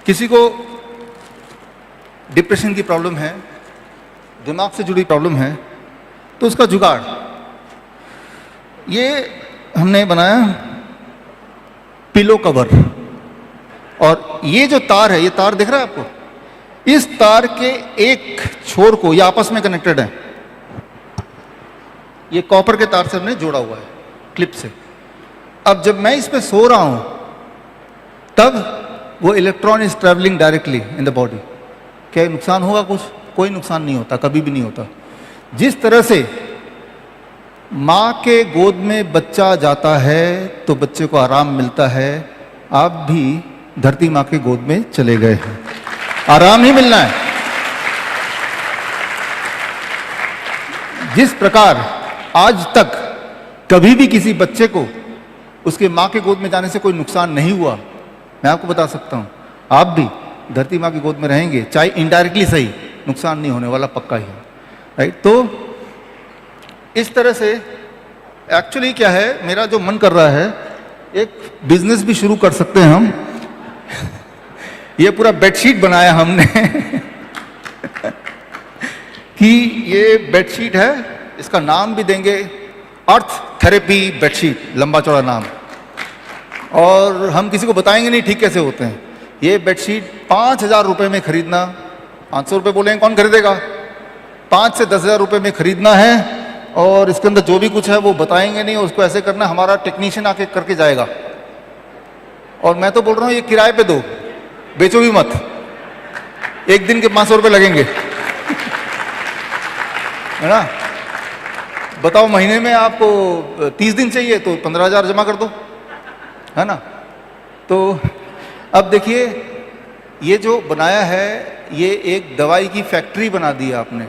किसी को डिप्रेशन की प्रॉब्लम है, दिमाग से जुड़ी प्रॉब्लम है, तो उसका जुगाड़ ये हमने बनाया पिलो कवर। और ये जो तार है, ये तार दिख रहा है आपको, इस तार के एक छोर को, ये आपस में कनेक्टेड है, ये कॉपर के तार से हमने जोड़ा हुआ है क्लिप से। अब जब मैं इस पे सो रहा हूं तब वो electron is travelling directly in the body. क्या नुकसान होगा? कुछ कोई नुकसान नहीं होता, कभी भी नहीं होता। जिस तरह से माँ के गोद में बच्चा जाता है तो बच्चे को आराम मिलता है, आप भी धरती माँ के गोद में चले गए हैं, आराम ही मिलना है। जिस प्रकार आज तक कभी भी किसी बच्चे को उसके माँ के गोद में जाने से कोई नुकसान नहीं हुआ, मैं आपको बता सकता हूं, आप भी धरती माँ की गोद में रहेंगे, चाहे इनडायरेक्टली सही, नुकसान नहीं होने वाला, पक्का ही है, राइट। तो इस तरह से एक्चुअली क्या है, मेरा जो मन कर रहा है, एक बिजनेस भी शुरू कर सकते हैं हम। ये पूरा बेडशीट बनाया हमने कि ये बेडशीट है, इसका नाम भी देंगे अर्थ थेरेपी बेडशीट, लंबा चौड़ा नाम, और हम किसी को बताएंगे नहीं ठीक कैसे होते हैं। ये बेडशीट 5,000 रुपये में खरीदना, 500 रुपये बोलेंगे कौन खरीदेगा, 5 से 10,000 रुपये में खरीदना है। और इसके अंदर जो भी कुछ है वो बताएंगे नहीं, उसको ऐसे करना, हमारा टेक्नीशियन आके करके जाएगा। और मैं तो बोल रहा हूँ ये किराए पे दो, बेचो भी मत, एक दिन के 500 रुपये लगेंगे है ना। बताओ महीने में आपको 30 दिन चाहिए तो 15,000 जमा कर दो, है ना। तो अब देखिए ये जो बनाया है, ये एक दवाई की फैक्ट्री बना दी है आपने।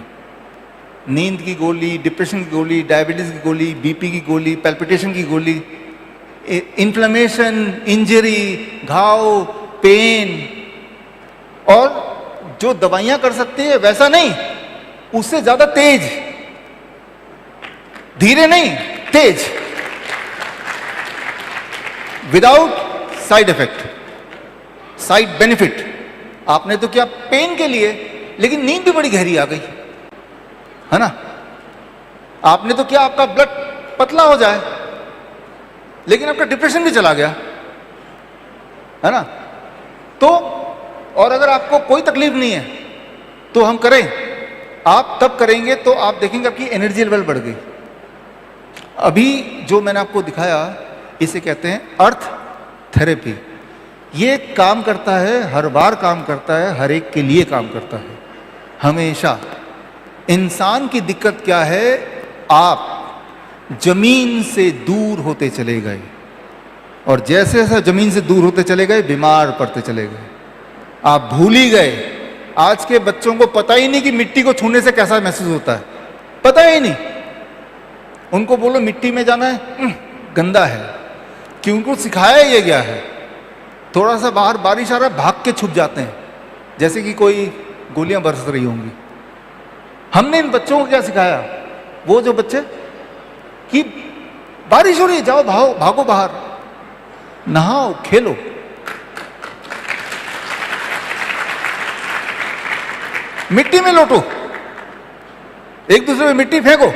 नींद की गोली, डिप्रेशन की गोली, डायबिटीज की गोली, बीपी की गोली, पैल्पिटेशन की गोली, इन्फ्लेमेशन, इंजरी, घाव, पेन, और जो दवाइयां कर सकती है वैसा नहीं, उससे ज्यादा तेज, धीरे नहीं तेज, without side effect, side benefit. आपने तो क्या पेन के लिए, लेकिन नींद भी बड़ी गहरी आ गई, है ना। आपने तो क्या आपका ब्लड पतला हो जाए, लेकिन आपका डिप्रेशन भी चला गया, है ना। तो और अगर आपको कोई तकलीफ नहीं है तो हम करें, आप तब करेंगे तो आप देखेंगे आपकी एनर्जी लेवल बढ़ गई। अभी जो मैंने आपको दिखाया, इसे कहते हैं अर्थ थेरेपी। ये काम करता है, हर बार काम करता है, हर एक के लिए काम करता है, हमेशा। इंसान की दिक्कत क्या है, आप जमीन से दूर होते चले गए, और जैसे जैसे जमीन से दूर होते चले गए बीमार पड़ते चले गए, आप भूल ही गए। आज के बच्चों को पता ही नहीं कि मिट्टी को छूने से कैसा महसूस होता है, पता ही नहीं। उनको बोलो मिट्टी में जाना है, गंदा है, कि उनको सिखाया ये गया है। थोड़ा सा बाहर बारिश आ रहा है, भाग के छुप जाते हैं, जैसे कि कोई गोलियां बरस रही होंगी। हमने इन बच्चों को क्या सिखाया, वो जो बच्चे कि बारिश हो रही है, जाओ भागो, भागो बाहर, नहाओ, खेलो। मिट्टी में लोटो, एक दूसरे में मिट्टी फेंको,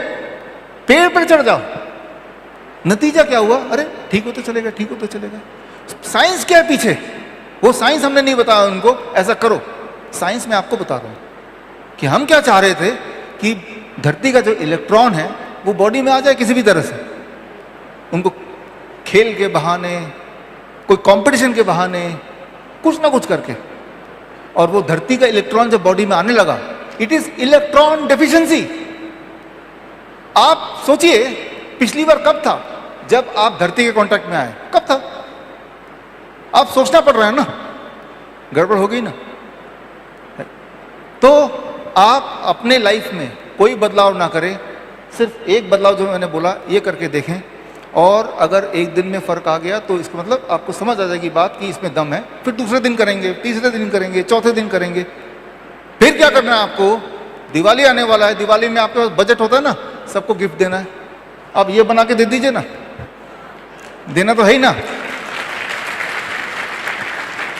पेड़ पर चढ़ जाओ। नतीजा क्या हुआ, अरे ठीक होते चलेगा, ठीक होते चलेगा। साइंस क्या है पीछे, वो साइंस हमने नहीं बताया उनको ऐसा करो। साइंस में आपको बता रहा हूं कि हम क्या चाह रहे थे कि धरती का जो इलेक्ट्रॉन है वो बॉडी में आ जाए किसी भी तरह से। उनको खेल के बहाने, कोई कंपटीशन के बहाने, कुछ ना कुछ करके, और वो धरती का इलेक्ट्रॉन जब बॉडी में आने लगा, इट इज इलेक्ट्रॉन डेफिशिएंसी। आप सोचिए पिछली बार कब था जब आप धरती के कांटेक्ट में आए, कब था? आप सोचना पड़ रहा है ना, गड़बड़ हो गई ना। तो आप अपने लाइफ में कोई बदलाव ना करें, सिर्फ एक बदलाव जो मैंने बोला ये करके देखें, और अगर एक दिन में फर्क आ गया तो इसका मतलब आपको समझ आ जाएगी बात कि इसमें दम है। फिर दूसरे दिन करेंगे, तीसरे दिन करेंगे, चौथे दिन करेंगे। फिर क्या करना है आपको, दिवाली आने वाला है, दिवाली में आपके पास बजट होता है ना, सबको गिफ्ट देना है। अब ये बना के दे दीजिए ना, देना तो है ही ना।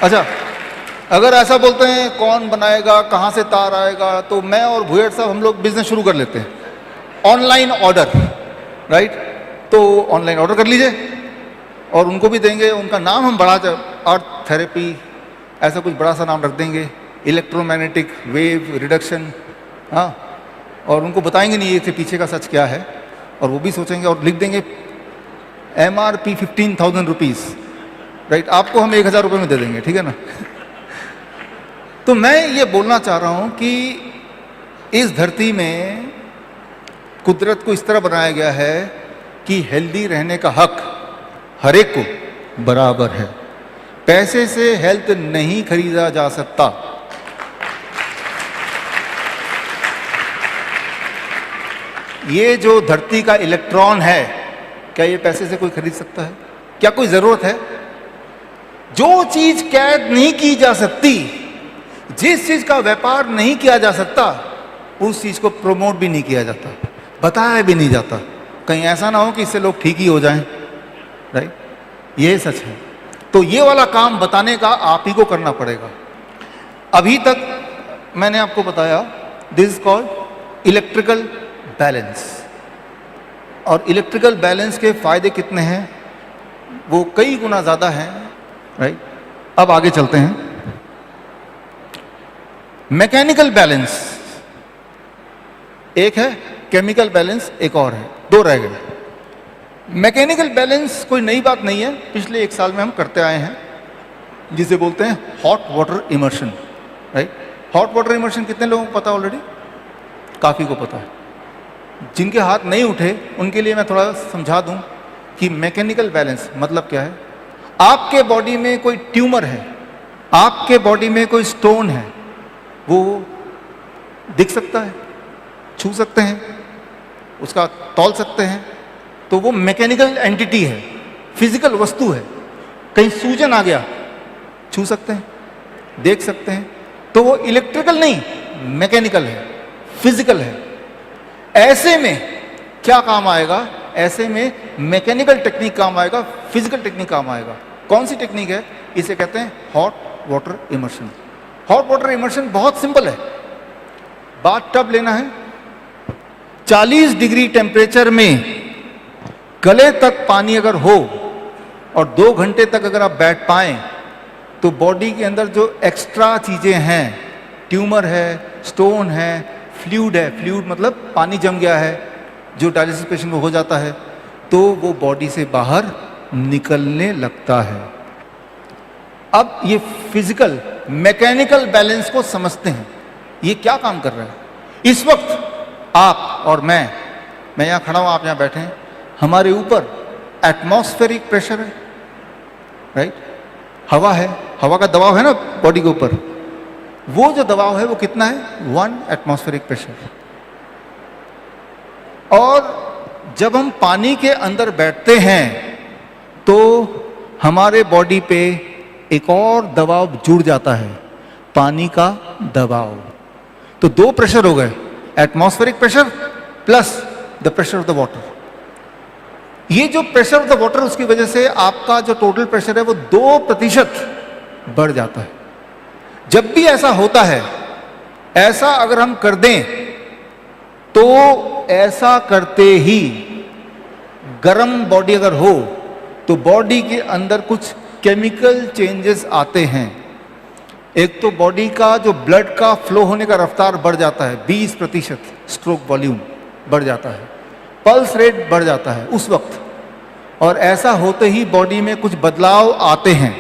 अच्छा, अगर ऐसा बोलते हैं कौन बनाएगा, कहाँ से तार आएगा, तो मैं और भुयड़ साहब हम लोग बिजनेस शुरू कर लेते हैं। Online order, right? तो ऑनलाइन ऑर्डर कर लीजिए और उनको भी देंगे। उनका नाम हम बढ़ा, अर्थ थेरेपी, ऐसा कुछ बड़ा सा नाम रख देंगे, इलेक्ट्रोमैग्नेटिक वेव रिडक्शन, हाँ। और उनको बताएंगे नहीं इसके पीछे का सच क्या है, और वो भी सोचेंगे और लिख देंगे MRP 15,000 रुपीज़, राइट? आपको हम 1,000 रुपये में दे देंगे, ठीक है ना? तो मैं ये बोलना चाह रहा हूँ कि इस धरती में कुदरत को इस तरह बनाया गया है कि हेल्दी रहने का हक हर एक को बराबर है। पैसे से हेल्थ नहीं खरीदा जा सकता। ये जो धरती का इलेक्ट्रॉन है, क्या ये पैसे से कोई खरीद सकता है? क्या कोई जरूरत है? जो चीज कैद नहीं की जा सकती, जिस चीज का व्यापार नहीं किया जा सकता, उस चीज को प्रमोट भी नहीं किया जाता, बताया भी नहीं जाता। कहीं ऐसा ना हो कि इससे लोग ठीक ही हो जाएं, राइट? ये सच है। तो ये वाला काम बताने का आप ही को करना पड़ेगा। अभी तक मैंने आपको बताया, this is called electrical balance. और इलेक्ट्रिकल बैलेंस के फायदे कितने हैं, वो कई गुना ज्यादा हैं, राइट? अब आगे चलते हैं। मैकेनिकल बैलेंस एक है, केमिकल बैलेंस एक और है, दो रह गए। मैकेनिकल बैलेंस कोई नई बात नहीं है, पिछले 1 साल में हम करते आए हैं, जिसे बोलते हैं hot water immersion, right? Hot water immersion कितने लोगों को पता ऑलरेडी? काफ़ी को पता है। जिनके हाथ नहीं उठे उनके लिए मैं थोड़ा समझा दूं कि मैकेनिकल बैलेंस मतलब क्या है। आपके बॉडी में कोई ट्यूमर है, आपके बॉडी में कोई स्टोन है, वो दिख सकता है, छू सकते हैं, उसका तौल सकते हैं, तो वो मैकेनिकल एंटिटी है, फिजिकल वस्तु है। कहीं सूजन आ गया, छू सकते हैं, देख सकते हैं, तो वो इलेक्ट्रिकल नहीं, मैकेनिकल है, फिजिकल है। ऐसे में क्या काम आएगा? ऐसे में मैकेनिकल टेक्निक काम आएगा, फिजिकल टेक्निक काम आएगा। कौन सी टेक्निक है? इसे कहते हैं hot water immersion. Hot water immersion बहुत सिंपल है। बाथ टब लेना है, 40 डिग्री टेम्परेचर में गले तक पानी अगर हो और 2 घंटे तक अगर आप बैठ पाएं, तो बॉडी के अंदर जो एक्स्ट्रा चीजें हैं, ट्यूमर है, स्टोन है, फ्लूइड है, फ्लूइड मतलब पानी जम गया है, जो डायलिसिस पेशेंट में हो जाता है, तो वो बॉडी से बाहर निकलने लगता है। अब ये फिजिकल मैकेनिकल बैलेंस को समझते हैं, ये क्या काम कर रहा है। इस वक्त आप और मैं यहाँ खड़ा हूं, आप यहाँ बैठे हैं, हमारे ऊपर एटमॉस्फेरिक प्रेशर है, राइट? हवा है, हवा का दबाव है ना बॉडी के ऊपर। वो जो दबाव है वो कितना है? 1 एटमॉस्फेरिक प्रेशर। और जब हम पानी के अंदर बैठते हैं तो हमारे बॉडी पे एक और दबाव जुड़ जाता है, पानी का दबाव। तो 2 प्रेशर हो गए, atmospheric pressure plus the pressure of the water. ये जो प्रेशर ऑफ द वाटर, उसकी वजह से आपका जो टोटल प्रेशर है वो 2% बढ़ जाता है। जब भी ऐसा होता है, ऐसा अगर हम कर दें, तो ऐसा करते ही गर्म बॉडी अगर हो तो बॉडी के अंदर कुछ केमिकल चेंजेस आते हैं। एक तो बॉडी का जो ब्लड का फ्लो होने का रफ्तार बढ़ जाता है 20%, स्ट्रोक वॉल्यूम बढ़ जाता है, पल्स रेट बढ़ जाता है उस वक्त। और ऐसा होते ही बॉडी में कुछ बदलाव आते हैं,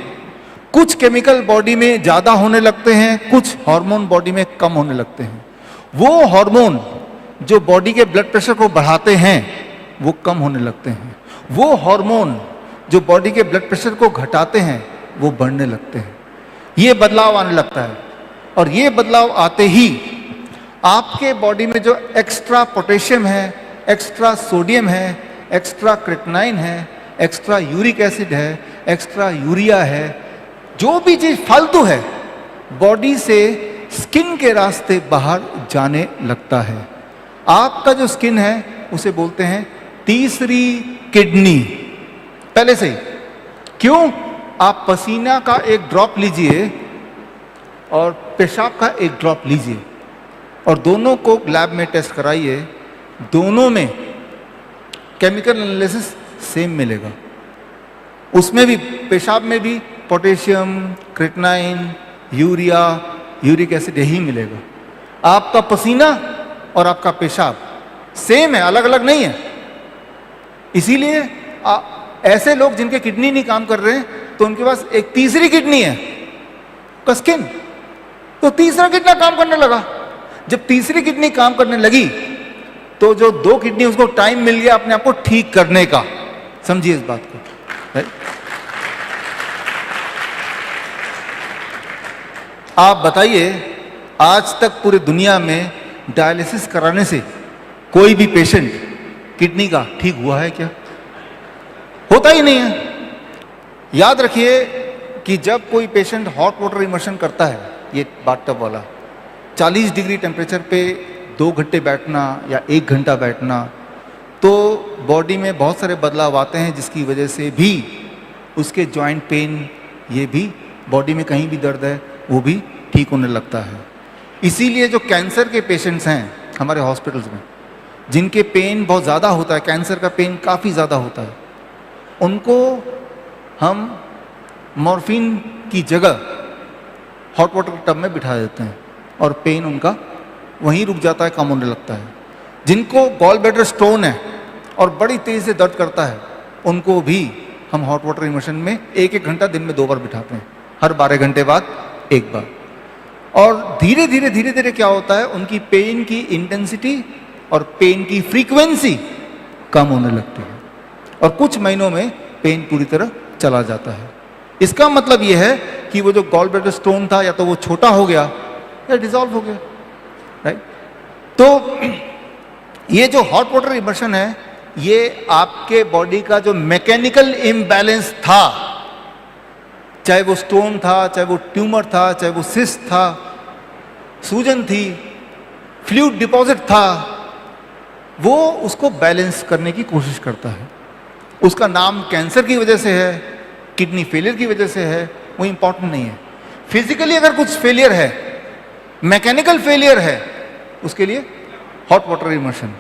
कुछ केमिकल बॉडी में ज़्यादा होने लगते हैं, कुछ हार्मोन बॉडी में कम होने लगते हैं। वो हार्मोन जो बॉडी के ब्लड प्रेशर को बढ़ाते हैं वो कम होने लगते हैं, वो हार्मोन जो बॉडी के ब्लड प्रेशर को घटाते हैं वो बढ़ने लगते हैं। ये बदलाव आने लगता है, और ये बदलाव आते ही आपके बॉडी में जो एक्स्ट्रा पोटेशियम है, एक्स्ट्रा सोडियम है, एक्स्ट्रा क्रिएटिनिन है, एक्स्ट्रा यूरिक एसिड है, एक्स्ट्रा यूरिया है, जो भी चीज फालतू है, बॉडी से स्किन के रास्ते बाहर जाने लगता है। आपका जो स्किन है उसे बोलते हैं तीसरी किडनी, पहले से ही। क्यों? आप पसीना का एक ड्रॉप लीजिए, और पेशाब का एक ड्रॉप लीजिए और दोनों को लैब में टेस्ट कराइए, दोनों में केमिकल एनालिसिस सेम मिलेगा। उसमें भी, पेशाब में भी potassium, creatinine, urea, uric acid यही मिलेगा। आपका पसीना और आपका पेशाब सेम है, अलग अलग नहीं है। इसीलिए ऐसे लोग जिनके किडनी नहीं काम कर रहे हैं तो उनके पास एक तीसरी किडनी है, स्किन, तो तीसरा किडनी काम करने लगा। जब तीसरी किडनी काम करने लगी तो जो 2 किडनी उसको टाइम मिल गया अपने आप को ठीक करने का। समझिए इस बात को, right? आप बताइए, आज तक पूरे दुनिया में डायलिसिस कराने से कोई भी पेशेंट किडनी का ठीक हुआ है क्या? होता ही नहीं है। याद रखिए कि जब कोई पेशेंट हॉट वाटर इमर्शन करता है, ये बाथटब वाला, 40 डिग्री टेम्परेचर पे 2 घंटे बैठना या 1 घंटा बैठना, तो बॉडी में बहुत सारे बदलाव आते हैं जिसकी वजह से भी उसके जॉइंट पेन, ये भी बॉडी में कहीं भी दर्द है वो भी ठीक होने लगता है। इसीलिए जो कैंसर के पेशेंट्स हैं हमारे हॉस्पिटल्स में, जिनके पेन बहुत ज़्यादा होता है, कैंसर का पेन काफ़ी ज़्यादा होता है, उनको हम मॉर्फिन की जगह हॉट वाटर टब में बिठा देते हैं और पेन उनका वहीं रुक जाता है, कम होने लगता है। जिनको गॉल ब्लैडर स्टोन है और बड़ी तेज़ी से दर्द करता है, उनको भी हम हॉट वाटर इमर्शन में 1-1 घंटा दिन में 2 बार बिठाते हैं, हर 12 घंटे बाद 1 बार। और धीरे धीरे क्या होता है, उनकी पेन की इंटेंसिटी और पेन की फ्रीक्वेंसी कम होने लगती है और कुछ महीनों में पेन पूरी तरह चला जाता है। इसका मतलब यह है कि वो जो गॉल ब्लैडर स्टोन था या तो वो छोटा हो गया या डिसॉल्व हो गया, राइट? तो ये जो हॉट वाटर इमर्शन है, ये आपके बॉडी का जो मैकेनिकल इम्बैलेंस था, चाहे वो स्टोन था, चाहे वो ट्यूमर था, चाहे वो सिस्ट था, सूजन थी, फ्लूइड डिपॉजिट था, वो उसको बैलेंस करने की कोशिश करता है। उसका नाम कैंसर की वजह से है, किडनी फेलियर की वजह से है, वो इंपॉर्टेंट नहीं है। फिजिकली अगर कुछ फेलियर है, मैकेनिकल फेलियर है, उसके लिए हॉट वाटर इमर्शन।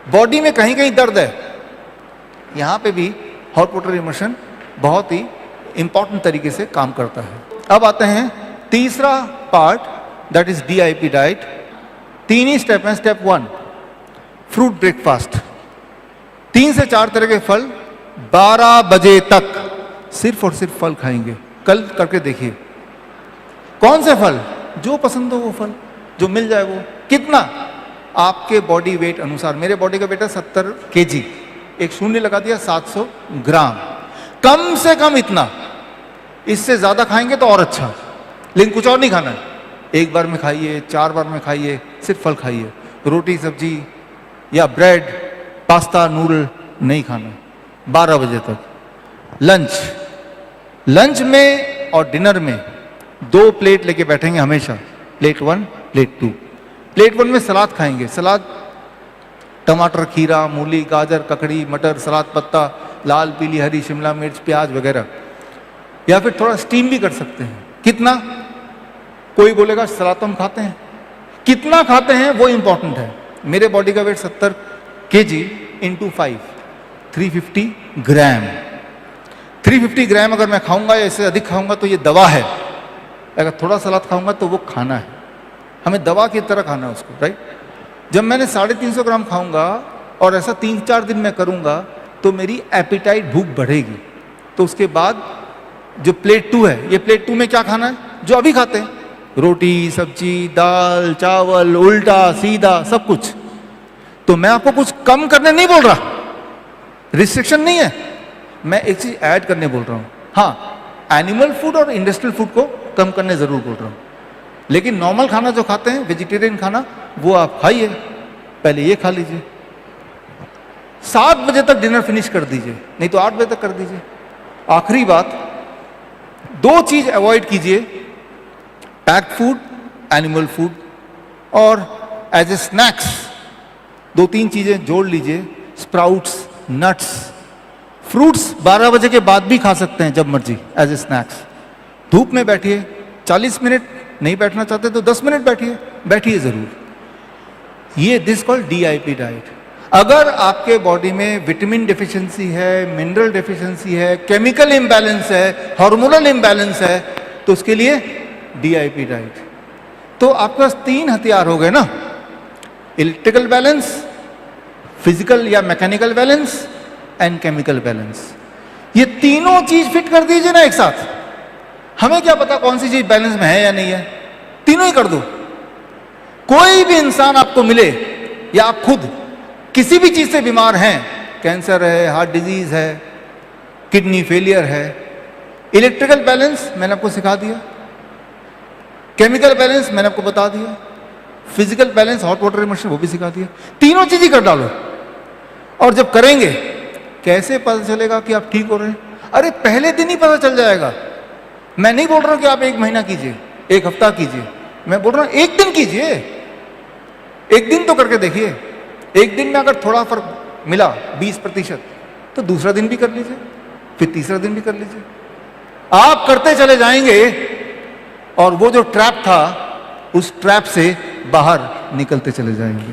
बॉडी में कहीं कहीं दर्द है, यहाँ पे भी हॉट वाटर इमर्शन बहुत ही इंपॉर्टेंट तरीके से काम करता है। अब आते हैं तीसरा part, that is DIP diet. 3 he step हैं। स्टेप 1 फ्रूट ब्रेकफास्ट, 3 से 4 तरह के फल, 12 बजे तक सिर्फ और सिर्फ फल खाएंगे। कल करके देखिए, कौन से फल, जो पसंद हो वो फल, जो मिल जाए वो। कितना? आपके बॉडी वेट अनुसार। मेरे बॉडी का वेट है 70 kg, एक शून्य लगा दिया, 700 ग्राम। कम से कम इतना, इससे ज्यादा खाएंगे तो और अच्छा, लेकिन कुछ और नहीं खाना है। 1 बार में खाइए, 4 बार में खाइए, सिर्फ फल खाइए। रोटी सब्जी या ब्रेड, पास्ता, नूडल नहीं खाना। 12 बजे तक। लंच में और डिनर में 2 प्लेट लेके बैठेंगे हमेशा, प्लेट 1, प्लेट 2। प्लेट 1 में सलाद खाएंगे, सलाद टमाटर, खीरा, मूली, गाजर, ककड़ी, मटर, सलाद पत्ता, लाल, पीली, हरी, शिमला मिर्च, प्याज वगैरह, या फिर थोड़ा स्टीम भी कर सकते हैं। कितना? कोई बोलेगा सलाद तो हम खाते हैं, कितना खाते हैं वो इंपॉर्टेंट है। मेरे बॉडी का वेट 70 kg इंटू 5, 350 ग्राम। 350 ग्राम अगर मैं खाऊंगा या इससे अधिक खाऊंगा तो ये दवा है, अगर थोड़ा सलाद खाऊंगा तो वो खाना है। हमें दवा की तरह खाना है उसको, राइट? जब मैंने 350 ग्राम खाऊंगा और ऐसा 3-4 दिन में करूंगा तो मेरी एपिटाइट, भूख बढ़ेगी। तो उसके बाद जो प्लेट 2 है, ये प्लेट 2 में क्या खाना है? जो अभी खाते हैं, रोटी, सब्जी, दाल, चावल, उल्टा सीधा सब कुछ। तो मैं आपको कुछ कम करने नहीं बोल रहा, रिस्ट्रिक्शन नहीं है, मैं एक चीज ऐड करने बोल रहा हूं। हाँ, एनिमल फूड और इंडस्ट्रियल फूड को कम करने जरूर बोल रहा हूं, लेकिन नॉर्मल खाना जो खाते हैं, वेजिटेरियन खाना, वो आप खाइए। पहले ये खा लीजिए, 7 बजे तक डिनर फिनिश कर दीजिए, नहीं तो 8 बजे तक कर दीजिए। आखिरी बात, 2 चीज अवॉइड कीजिए, पैक्ड फूड, एनिमल फूड, और एज ए स्नैक्स 2-3 चीजें जोड़ लीजिए, स्प्राउट्स, नट्स, फ्रूट्स 12 बजे के बाद भी खा सकते हैं जब मर्जी, एज ए स्नैक्स। धूप में बैठिए, 40 मिनट नहीं बैठना चाहते तो 10 मिनट बैठिए, बैठिए जरूर। ये दिस कॉल्ड DIP डाइट। अगर आपके बॉडी में विटामिन डेफिशिएंसी है, मिनरल डेफिशिएंसी है, केमिकल इम्बैलेंस है, हार्मोनल इम्बैलेंस है, तो उसके लिए DIP डाइट। तो आपके पास 3 हथियार हो गए ना, इलेक्ट्रिकल बैलेंस, फिजिकल या mechanical balance and chemical balance. ये तीनों चीज फिट कर दीजिए ना एक साथ। हमें क्या पता कौन सी चीज बैलेंस में है या नहीं है, तीनों ही कर दो। कोई भी इंसान आपको मिले या आप खुद किसी भी चीज से बीमार हैं, कैंसर है, हार्ट डिजीज है, किडनी फेलियर है, इलेक्ट्रिकल बैलेंस मैंने आपको सिखा दिया, केमिकल बैलेंस मैंने आपको बता दिया, physical balance hot water immersion वो भी सिखा दिया। तीनों चीज ही कर डालो। और जब करेंगे कैसे पता चलेगा कि आप ठीक हो रहे हैं? अरे पहले दिन ही पता चल जाएगा। मैं नहीं बोल रहा हूं कि आप 1 महीना कीजिए, 1 हफ्ता कीजिए, मैं बोल रहा हूं 1 दिन कीजिए। 1 दिन तो करके देखिए। 1 दिन में अगर थोड़ा फर्क मिला 20% तो दूसरा दिन भी कर लीजिए, फिर तीसरा दिन भी कर लीजिए। आप करते चले जाएंगे और वो जो ट्रैप था उस ट्रैप से बाहर निकलते चले जाएंगे।